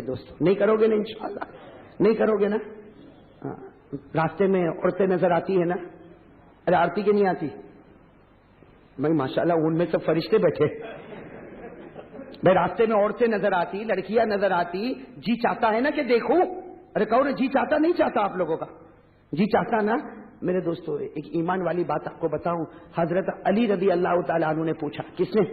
میرے دوستوں, نہیں کرو گے نا انشاءاللہ, نہیں کرو گے نا. راستے میں عورتیں نظر آتی ہے نا, ارے آرتی کی نہیں آتی بھائی, ماشاءاللہ ان میں سب فرشتے بیٹھے. بھائی راستے میں عورتیں نظر آتی, لڑکیاں نظر آتی, جی چاہتا ہے نا کہ دیکھوں. ارے کہو نا جی چاہتا نہیں چاہتا آپ لوگوں کا, جی چاہتا نا. میرے دوستو ایک ایمان والی بات آپ کو بتاؤں, حضرت علی رضی اللہ تعالیٰ عنہ نے پوچھا. کس نے؟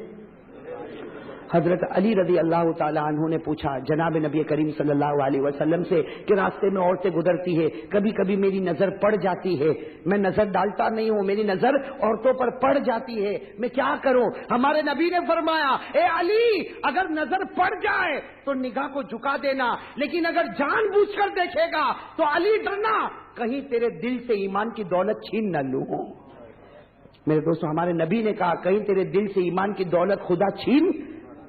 حضرت علی رضی اللہ تعالیٰ عنہ نے پوچھا جناب نبی کریم صلی اللہ علیہ وسلم سے کہ راستے میں عورتیں گزرتی ہے, کبھی کبھی میری نظر پڑ جاتی ہے, میں نظر ڈالتا نہیں ہوں, میری نظر عورتوں پر پڑ جاتی ہے, میں کیا کروں؟ ہمارے نبی نے فرمایا اے علی, اگر نظر پڑ جائے تو نگاہ کو جھکا دینا, لیکن اگر جان بوجھ کر دیکھے گا تو علی ڈرنا کہیں تیرے دل سے ایمان کی دولت چھین نہ لوں. میرے دوستوں ہمارے نبی نے کہا کہیں تیرے دل سے ایمان کی دولت خدا چھین.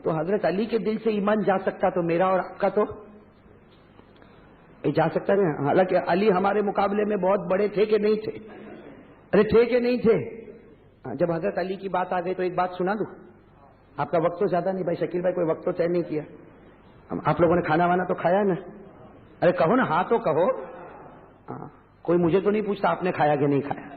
تو حضرت علی کے دل سے ایمان جا سکتا تو میرا اور آپ کا تو جا سکتا ہے. حالانکہ علی ہمارے مقابلے میں بہت بڑے تھے کہ نہیں تھے؟ ارے تھے کہ نہیں تھے؟ جب حضرت علی کی بات آ گئی تو ایک بات سنا دوں, آپ کا وقت تو زیادہ نہیں. بھائی شکیل بھائی کوئی وقت تو طے نہیں کیا, آپ لوگوں نے کھانا وانا تو کھایا نا؟ ارے کہو نا, ہاں تو کہو. کوئی مجھے تو نہیں پوچھتا آپ نے کھایا کہ نہیں کھایا.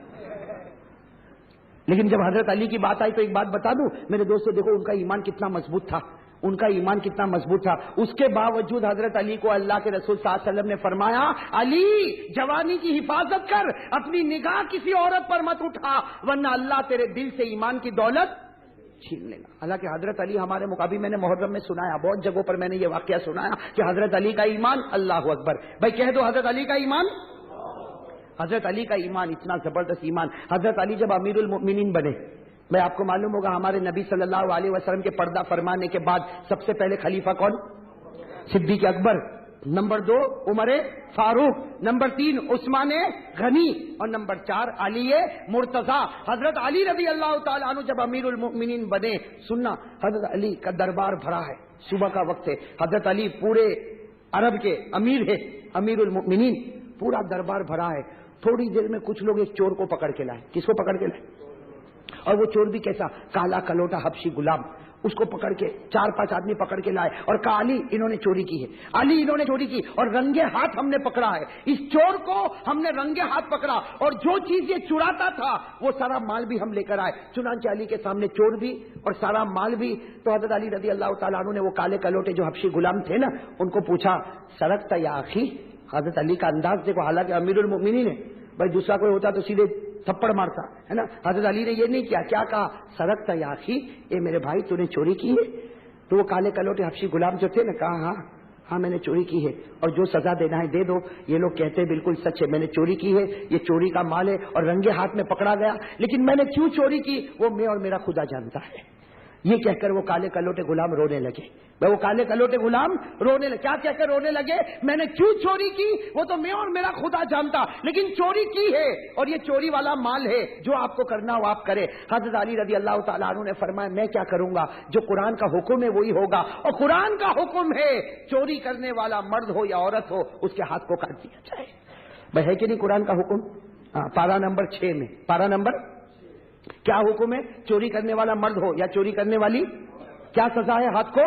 لیکن جب حضرت علی کی بات آئی تو ایک بات بتا دوں میرے دوستو, دیکھو ان کا ایمان کتنا مضبوط تھا, ان کا ایمان کتنا مضبوط تھا. اس کے باوجود حضرت علی کو اللہ کے رسول صلی اللہ علیہ وسلم نے فرمایا علی جوانی کی حفاظت کر, اپنی نگاہ کسی عورت پر مت اٹھا ورنہ اللہ تیرے دل سے ایمان کی دولت چھین لینا. حالانکہ حضرت علی ہمارے مقابل, میں نے محرم میں سنایا, بہت جگہوں پر میں نے یہ واقعہ سنایا کہ حضرت علی کا ایمان, اللہ اکبر بھائی کہہ دو حضرت علی کا ایمان, حضرت علی کا ایمان اتنا زبردست ایمان. حضرت علی جب امیر المؤمنین بنے, میں آپ کو معلوم ہوگا ہمارے نبی صلی اللہ علیہ وسلم کے پردہ فرمانے کے بعد سب سے پہلے خلیفہ کون؟ صدیق اکبر, نمبر 2 عمر فاروق, نمبر 3 عثمان غنی, اور نمبر 4 علی مرتضی. حضرت علی رضی اللہ تعالیٰ عنہ جب امیر المؤمنین بنے, سننا حضرت علی کا دربار بھرا ہے, صبح کا وقت ہے, حضرت علی پورے عرب کے امیر ہے, امیر المؤمنین, پورا دربار بھرا ہے. تھوڑی دیر میں کچھ لوگ ایک چور کو پکڑ کے لائے. کس کو پکڑ کے لائے؟ اور وہ چور بھی کیسا, کالا کلوٹا حبشی غلام, اس کو پکڑ کے 4-5 آدمی پکڑ کے لائے اور کہا علی انہوں نے چوری کی ہے, علی انہوں نے چوری کی, اور رنگے ہاتھ ہم نے پکڑا ہے, اس چور کو ہم نے رنگے ہاتھ پکڑا, اور جو چیز یہ چراتا تھا وہ سارا مال بھی ہم لے کر آئے. چنانچہ علی کے سامنے چور بھی اور سارا مال بھی. تو حضرت علی رضی اللہ تعالیٰ عنہ نے وہ کالے کلوٹے جو حبشی غلام تھے نا, ان کو پوچھا سرقت یا اخی. حضرت علی کا انداز دیکھو, حالانکہ امیر المؤمنین ہے, بھائی دوسرا کوئی ہوتا تو سیدھے تھپڑ مارتا ہے نا. حضرت علی نے یہ نہیں کیا, کیا کہا سرقت یا اخی, اے میرے بھائی تو نے چوری کی ہے؟ تو وہ کالے کلوٹے حبشی غلام جو تھے نا, کہا ہاں میں نے چوری کی ہے, اور جو سزا دینا ہے دے دو. یہ لوگ کہتے ہیں بالکل سچ ہے, میں نے چوری کی ہے, یہ چوری کا مال ہے اور رنگے ہاتھ میں پکڑا گیا, لیکن میں نے کیوں چوری کی وہ میں اور میرا خدا جانتا ہے. یہ کہہ کر وہ کالے کلوٹے غلام رونے لگے. وہ کالے کلوٹے غلام رونے لگے, کیا کہہ کر رونے لگے؟ میں نے کیوں چوری کی وہ تو میں اور میرا خدا جانتا, لیکن چوری کی ہے اور یہ چوری والا مال ہے, جو آپ کو کرنا ہو آپ کرے. حضرت علی رضی اللہ تعالیٰ عنہ نے فرمایا میں کیا کروں گا, جو قرآن کا حکم ہے وہی ہوگا, اور قرآن کا حکم ہے چوری کرنے والا مرد ہو یا عورت ہو اس کے ہاتھ کو کاٹ دیا جائے. بھائی ہے کہ نہیں قرآن کا حکم؟ پارہ نمبر 6 میں, پارہ نمبر کیا حکم ہے؟ چوری کرنے والا مرد ہو یا چوری کرنے والی, کیا سزا ہے ہاتھ کو؟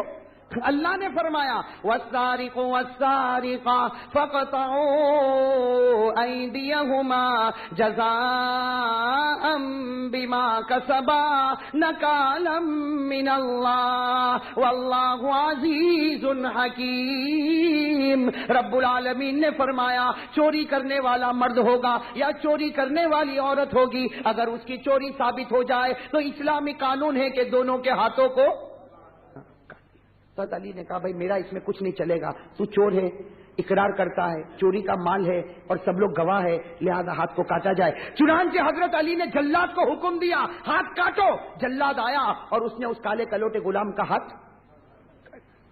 اللہ نے فرمایا والسارق والسارقة فاقطعوا أيديهما جزاء بما كسبا نكالا من الله والله عزيز حكيم. رب العالمین نے فرمایا چوری کرنے والا مرد ہوگا یا چوری کرنے والی عورت ہوگی, اگر اس کی چوری ثابت ہو جائے تو اسلامی قانون ہے کہ دونوں کے ہاتھوں کو. حضرت علی نے کہا بھائی میرا اس میں کچھ نہیں چلے گا, تو چور ہے, اقرار کرتا ہے, چوری کا مال ہے اور سب لوگ گواہ ہے, لہذا ہاتھ کو کاٹا جائے. چنانچہ حضرت علی نے جلاد کو حکم دیا ہاتھ کاٹو. جلاد آیا اور اس نے اس کالے کلوٹے غلام کا ہاتھ,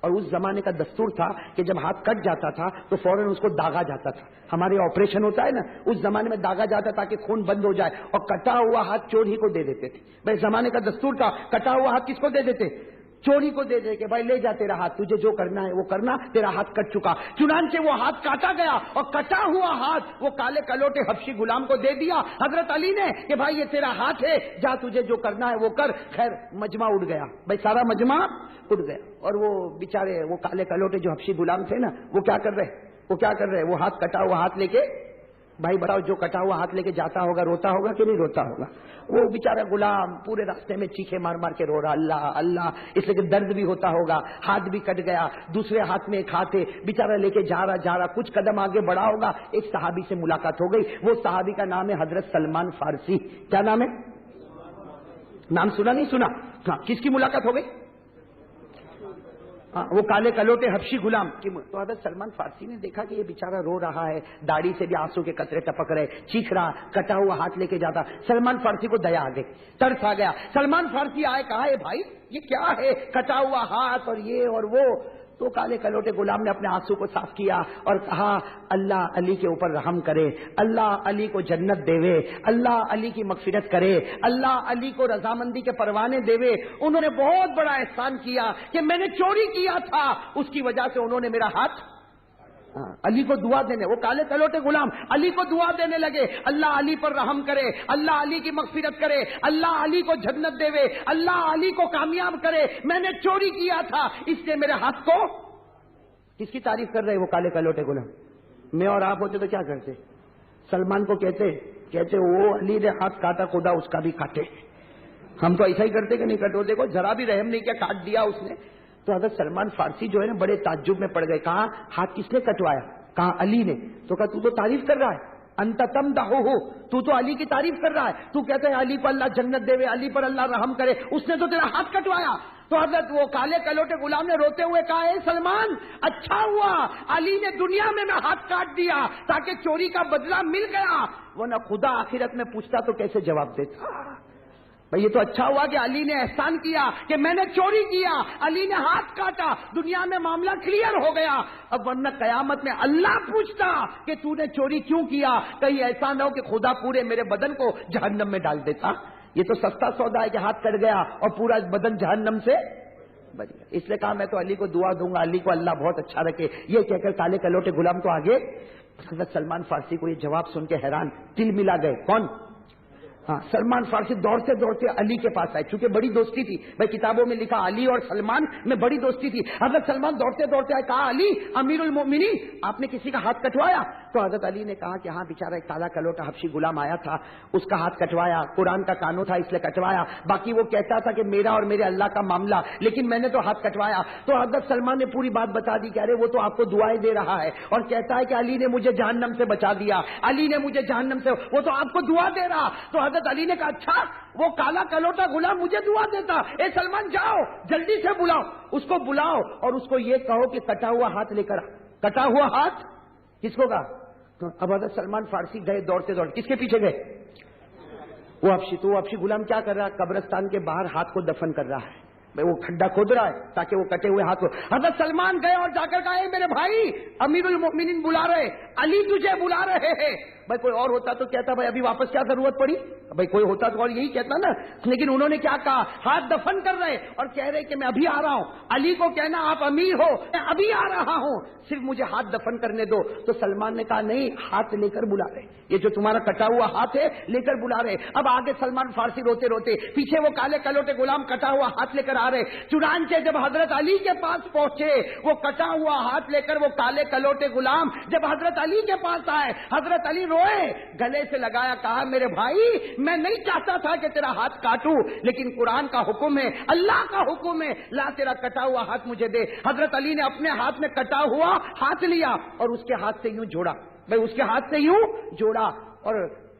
اور اس زمانے کا دستور تھا کہ جب ہاتھ کٹ جاتا تھا تو فوراً اس کو داغا جاتا تھا. ہمارے آپریشن ہوتا ہے نا, اس زمانے میں داغا جاتا تھا کہ خون بند ہو جائے, اور کٹا ہوا ہاتھ چور ہی کو دے دیتے تھے. بھائی زمانے کا دستور تھا, کٹا ہوا ہاتھ کس کو دے دیتے؟ چوری کو دے دے کہ بھائی لے جا تیرا ہاتھ، تجھے جو کرنا ہے وہ کرنا، تیرا ہاتھ کٹ چکا۔ چنانچہ وہ ہاتھ کاٹا گیا اور کٹا ہوا ہاتھ وہ کالے کلوٹے حبشی غلام کو دے دیا حضرت علی نے کہ بھائی یہ تیرا ہاتھ ہے، جا تجھے جو کرنا ہے وہ کر۔ خیر مجمع اٹھ گیا، بھائی سارا مجمع اٹھ گیا، اور وہ بیچارے وہ کالے کلوٹے جو حبشی غلام تھے نا وہ کیا کر رہے، وہ ہاتھ کٹا ہوا ہاتھ لے کے، بھائی بتاؤ جو کٹا ہوا ہاتھ لے کے جاتا ہوگا روتا ہوگا کہ نہیں روتا ہوگا؟ وہ بیچارہ غلام پورے راستے میں چیخے مار مار کے رو رہا اللہ اللہ، اس لیے کہ درد بھی ہوتا ہوگا، ہاتھ بھی کٹ گیا، دوسرے ہاتھ میں ایک ہاتھ ہے، بیچارہ لے کے جا رہا، کچھ قدم آگے بڑھا ہوگا، ایک صحابی سے ملاقات ہو گئی۔ وہ صحابی کا نام ہے حضرت سلمان فارسی۔ کیا نام ہے؟ نام سنا نہیں سنا؟ ہاں، کس کی ملاقات ہو گئی؟ وہ کالے کلوٹے حبشی غلام کی۔ تو حضرت سلمان فارسی نے دیکھا کہ یہ بیچارہ رو رہا ہے، داڑھی سے بھی آنسو کے قطرے ٹپک رہے، چیخ رہا، کٹا ہوا ہاتھ لے کے جاتا۔ سلمان فارسی کو دیا آ گئی، ترس آ گیا۔ سلمان فارسی آئے، کہا اے بھائی یہ کیا ہے، کٹا ہوا ہاتھ اور یہ اور وہ؟ تو کالے کلوٹے غلام نے اپنے آنسو کو صاف کیا اور کہا اللہ علی کے اوپر رحم کرے، اللہ علی کو جنت دے، اللہ علی کی مغفرت کرے، اللہ علی کو رضامندی کے پروانے دے۔ انہوں نے بہت بڑا احسان کیا کہ میں نے چوری کیا تھا، اس کی وجہ سے انہوں نے میرا ہاتھ، علی کو دعا دینے، وہ کالے کلوٹے غلام علی کو دعا دینے لگے، اللہ علی پر رحم کرے، اللہ علی کی مغفرت کرے، اللہ علی کو جنت دے، اللہ علی کو کامیاب کرے، میں نے چوری کیا تھا اس لیے میرے ہاتھ کو۔ کس کی تعریف کر رہے وہ کالے کلوٹے غلام؟ میں اور آپ ہوتے تو کیا کرتے؟ سلمان کو کہتے وہ علی نے ہاتھ کاٹا، خدا اس کا بھی کاٹے۔ ہم تو ایسا ہی کرتے کہ نہیں کٹو، دیکھو ذرا بھی رحم نہیں کیا، کاٹ دیا اس نے۔ تو حضرت سلمان فارسی جو ہے نا بڑے تعجب میں پڑ گئے، کہا ہاتھ کس نے کٹوایا؟ کہا علی نے۔ تو کہا تو تعریف کر رہا ہے، انت تمدحہ، تو علی کی تعریف کر رہا ہے، تو کہتے ہیں علی کو اللہ جنت دے، علی پر اللہ رحم کرے، اس نے تو تیرا ہاتھ کٹوایا۔ تو حضرت وہ کالے کلوٹے غلام نے روتے ہوئے کہا اے سلمان اچھا ہوا علی نے دنیا میں ہاتھ کاٹ دیا تاکہ چوری کا بدلہ مل گیا، ورنہ خدا آخرت میں پوچھتا تو کیسے جواب دیتا؟ یہ تو اچھا ہوا کہ علی نے احسان کیا کہ میں نے چوری کیا، علی نے ہاتھ کاٹا، دنیا میں معاملہ کلیئر ہو گیا۔ اب ورنہ قیامت میں اللہ پوچھتا کہ تو نے چوری کیوں کیا، کہیں ایسا نہ ہو کہ خدا پورے میرے بدن کو جہنم میں ڈال دیتا۔ یہ تو سستا سودا ہے کہ ہاتھ کٹ گیا اور پورا بدن جہنم سے بچ گیا۔ اس لیے کہا میں تو علی کو دعا دوں گا، علی کو اللہ بہت اچھا رکھے۔ یہ کہہ کر کالے کلوٹے غلام تو آگے۔ حضرت سلمان فارسی کو یہ جواب سن کے حیران، دل ملا گئے۔ کون؟ ہاں، سلمان فارسی دوڑتے دوڑتے علی کے پاس آئے، چونکہ بڑی دوستی تھی، بھائی کتابوں میں لکھا علی اور سلمان میں بڑی دوستی تھی۔ حضرت سلمان دوڑتے دوڑتے آئے، کہا علی امیر المؤمنین آپ نے کسی کا ہاتھ کٹوایا؟ تو حضرت علی نے کہا کہ ہاں بیچارہ ایک کالا کلوٹا حبشی غلام آیا تھا، اس کا ہاتھ کٹوایا، قرآن کا قانون تھا اس لیے کٹوایا، باقی وہ کہتا تھا کہ میرا اور میرے اللہ کا معاملہ، لیکن میں نے تو ہاتھ کٹوایا۔ تو حضرت سلمان نے پوری بات بتا دی کہ ارے وہ تو آپ کو دعائیں دے رہا ہے اور کہتا ہے کہ علی نے مجھے جہنم سے بچا دیا، علی نے مجھے جہنم سے، وہ تو آپ کو دعا دے رہا۔ تو حضرت علی نے کہا اچھا وہ کالا کلوٹا غلام مجھے دعا دیتا، اے سلمان جاؤ جلدی سے بلاؤ اس کو، بلاؤ اور اس کو یہ کہو کہ کٹا ہوا ہاتھ لے کر آ۔ کٹا ہوا ہاتھ کس کو کہا؟ تو اب حضرت سلمان فارسی گئے دوڑتے دوڑتے، کس کے پیچھے گئے؟ وہ حبشی غلام کیا کر رہا ہے؟ قبرستان کے باہر ہاتھ کو دفن کر رہا ہے، وہ کھڈا کھود رہا ہے تاکہ وہ کٹے ہوئے ہاتھ کو۔ حضرت سلمان گئے اور جا کر کہا اے میرے بھائی امیر المؤمنین بلا رہے، علی تجھے بلا رہے ہیں۔ بھائی کوئی اور ہوتا تو کہتا بھائی ابھی واپس کیا ضرورت پڑی، بھائی کوئی ہوتا تو اور یہی کہتا نا، لیکن انہوں نے کیا کہا؟ ہاتھ دفن کر رہے اور کہہ رہے کہ میں ابھی آ رہا ہوں۔ علی کو کہنا آپ امیر ہو، میں ابھی آ رہا ہوں، صرف مجھے ہاتھ دفن کرنے دو۔ تو سلمان نے کہا نہیں، ہاتھ لے کر بلا رہے، یہ جو تمہارا کٹا ہوا ہاتھ ہے لے کر بلا رہے۔ اب آگے سلمان فارسی روتے روتے، پیچھے وہ کالے کلوٹے غلام کٹا ہوا ہاتھ لے کر آ رہے۔ چنانچہ جب حضرت علی کے پاس پہنچے، وہ کٹا ہوا ہاتھ لے کر وہ کالے کلوٹے غلام جب حضرت علی کے پاس آئے، حضرت علی روئے، گلے سے لگایا، کہا میرے بھائی میں نہیں چاہتا تھا کہ تیرا ہاتھ کاٹوں، لیکن قرآن کا حکم ہے، اللہ کا حکم ہے، لا تیرا کٹا ہوا ہاتھ مجھے دے۔ حضرت علی نے اپنے ہاتھ میں کٹا ہوا ہاتھ لیا اور اس کے ہاتھ سے یوں جوڑا، بھائی اس کے ہاتھ سے یوں جوڑا، اور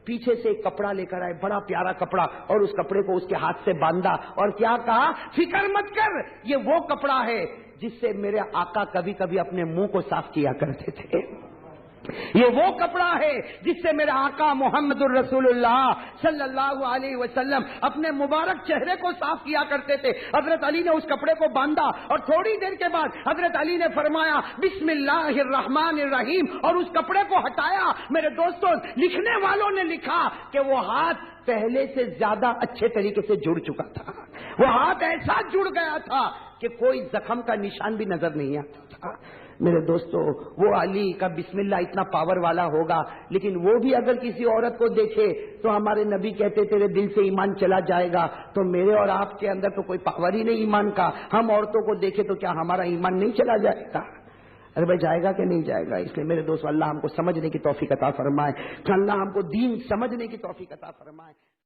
پیچھے سے ایک کپڑا لے کر آئے، بڑا پیارا کپڑا، اور اس کپڑے کو اس کے ہاتھ سے باندھا اور کیا کہا؟ فکر مت کر، یہ وہ کپڑا ہے جس سے میرے آقا کبھی کبھی اپنے منہ کو صاف کیا کرتے تھے، یہ وہ کپڑا ہے جس سے میرے آقا محمد الرسول اللہ صلی اللہ علیہ وسلم اپنے مبارک چہرے کو صاف کیا کرتے تھے۔ حضرت علی نے اس کپڑے کو باندھا اور تھوڑی دیر کے بعد حضرت علی نے فرمایا بسم اللہ الرحمن الرحیم، اور اس کپڑے کو ہٹایا۔ میرے دوستوں، لکھنے والوں نے لکھا کہ وہ ہاتھ پہلے سے زیادہ اچھے طریقے سے جڑ چکا تھا، وہ ہاتھ ایسا جڑ گیا تھا کہ کوئی زخم کا نشان بھی نظر نہیں آتا تھا۔ میرے دوستو، وہ علی کا بسم اللہ اتنا پاور والا ہوگا، لیکن وہ بھی اگر کسی عورت کو دیکھے تو ہمارے نبی کہتے تیرے دل سے ایمان چلا جائے گا۔ تو میرے اور آپ کے اندر تو کوئی پاور ہی نہیں ایمان کا، ہم عورتوں کو دیکھے تو کیا ہمارا ایمان نہیں چلا جائے گا؟ ارے بھائی جائے گا کہ نہیں جائے گا؟ اس لیے میرے دوستو، اللہ ہم کو سمجھنے کی توفیق عطا فرمائے، اللہ ہم کو دین سمجھنے کی توفیق عطا فرمائے۔